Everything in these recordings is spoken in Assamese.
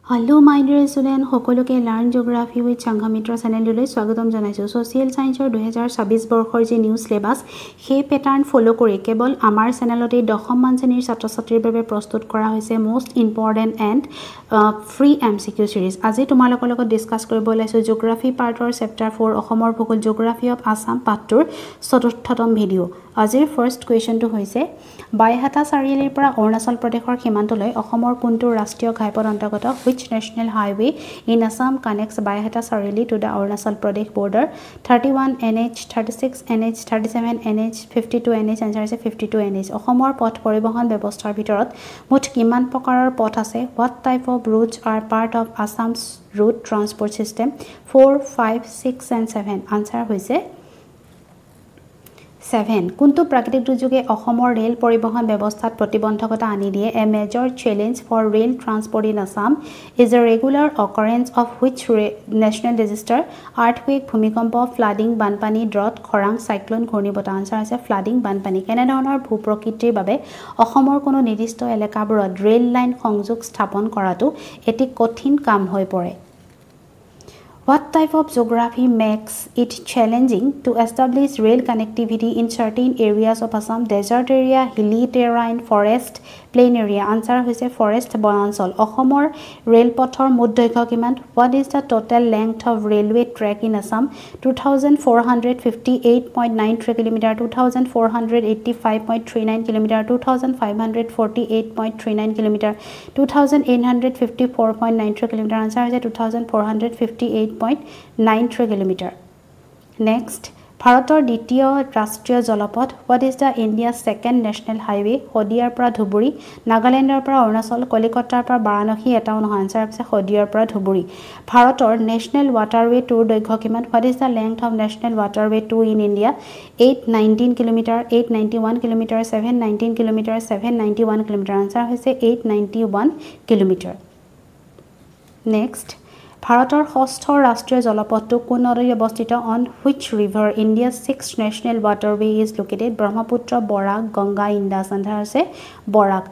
Hello my dear student, সকলোকে Learn Geography with Sanghamitra চেনেললৈ স্বাগতম জনাইছো। সোশিয়েল সায়েন্সৰ 2026 বৰ্ষৰ যে নিউ সিলেবাস সেই প্যাটাৰ্ন ফলো কৰি কেৱল আমাৰ চেনেলতে দশম মান শ্ৰেণীৰ ছাত্ৰ-ছাত্ৰীৰ বাবে প্ৰস্তুত কৰা হৈছে most important and free MCQ সিৰিজ। আজি তোমালোকৰ লগত ডিসকাস কৰিব ওলাইছো জিওগ্ৰাফি পাৰ্টৰ চেপ্টাৰ 4 অসমৰ ভূগোল জিওগ্ৰাফি অফ আসাম পাঠটোৰ চতুৰ্থতম ভিডিও। আজিৰ ফাৰ্স্ট কুৱেশ্যনটো হৈছে বাইহাটা চাৰিআলিৰ পৰা অৰুণাচল প্ৰদেশৰ সীমান্তলৈ অসমৰ কোনটো ৰাষ্ট্ৰীয় ঘাইপথ অন্তৰ্গত which national highway in Assam connects Baihata Sarili to the Arunachal Pradesh border 31 NH 36 NH 37 NH 52 NH answer is 52 NH অসমৰ পথ পৰিবহণ ব্যৱস্থাৰ ভিতৰত মুঠ কিমান প্ৰকাৰৰ পথ আছে what type of routes are part of Assam's route transport system 4 5 6 and 7 answer হৈছে 7 কোনটো প্ৰাকৃতিক দুৰ্যোগে অসমৰ ৰেল পৰিবহণ ব্যৱস্থাত প্ৰতিবন্ধকতা আনি দিয়ে a major challenge for rail transport in Assam is a regular occurrence of which national disaster earthquake ভূমিকম্প flooding বানপানী drought খৰাং cyclone ঘূৰ্ণীবতাহ answer আছে flooding বানপানী কেনে ধৰণৰ ভূপ্ৰকৃতিৰ বাবে অসমৰ কোনো নিৰ্দিষ্ট এলেকাবোৰত ৰেল লাইন সংযোগ স্থাপন কৰাটো এটি কঠিন কাম হৈ পৰে What type of geography makes it challenging to establish rail connectivity in certain areas of Assam? Desert area, hilly terrain, forest, plain area. Answer is forest বনাঞ্চল অসমৰ ৰেলপথৰ মুঠ দৈৰ্ঘ্য কিমান? What is the total length of railway track in Assam? 2458.93 km, 2485.39 km, 2548.39 km, 2854.93 km. Answer is 2458.93 km. Next, ভাৰতৰ দ্বিতীয় ৰাষ্ট্ৰীয় জলপথ what is the India's second national highway হদিয়াৰ পৰা ধুবুৰী নাগালেণ্ডৰ পৰা অৰুণাচল কলিকতাৰ পৰা বাৰাণসী এটাও নহয় আনসাৰ আছে হদিয়াৰ পৰা ধুবুৰী ভাৰতৰ নেশনেল ৱাটাৰৱে টুৰ দৈৰ্ঘ্য কিমান what is the length of national waterway 2 in India 819 km 891 km 719 km 791 km answer হৈছে 891 km next ভাৰতৰ ষষ্ঠ ৰাষ্ট্ৰীয় জলপথটো কোন নদীত অৱস্থিত on which river India's sixth national waterway is located Brahmaputra Barak Ganga Indus answer আছে বৰাক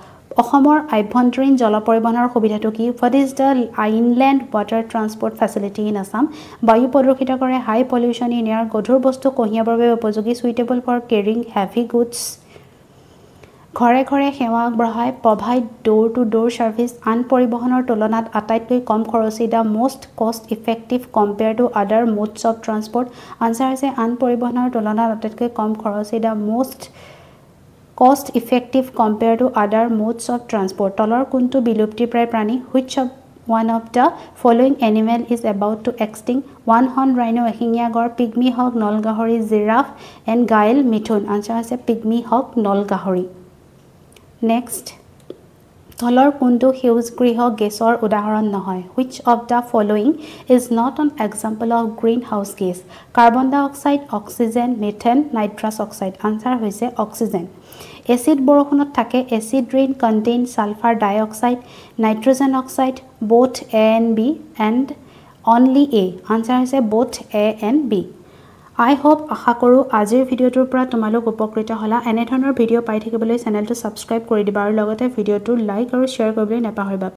অসমৰ আভ্যন্তৰীণ জল পৰিবহণৰ সুবিধাটো কি what is the inland water transport facility in Assam বায়ু প্ৰদূষিত কৰে high pollution in air গধুৰ বস্তু কঢ়িয়াবৰ বাবে উপযোগী suitable for carrying heavy goods ঘৰে ঘৰে সেৱা আগবঢ়ায় provide door to door service আন পৰিবহণৰ তুলনাত আটাইতকৈ কম খৰচী the most cost effective compared to other modes of transport answer আছে আন পৰিবহণৰ তুলনাত আটাইতকৈ কম খৰচী the most cost effective compared to other modes of transport তলৰ কোনটো বিলুপ্তিপ্ৰায় প্ৰাণী which of one of the following animal is about to extinct one horn rhino এশিঙীয়া গড় pygmy hawk নলগাহৰি giraffe and গাইল মিথুন answer আছে pygmy hawk নলগাহৰি Next, তলৰ কোনটো সেউজ গৃহ গেছৰ উদাহৰণ নহয় which of the following is not an example of greenhouse gas carbon dioxide oxygen methane nitrous oxide answer হৈছে oxygen এসিড বৰষুণত থাকে acid rain contain sulfur dioxide nitrogen oxide both A and B and only A answer হৈছে both A and B I hope আশা কৰো আজিৰ ভিডিওটোৰ পৰা তোমালোক উপকৃত হলা এনে ধৰণৰ ভিডিও পাই থাকিবলৈ চেনেলটো সাবস্ক্ৰাইব কৰি দিবা আৰু লগতে ভিডিওটো লাইক আৰু শেয়াৰ কৰিবলৈ নাপাহৰিবা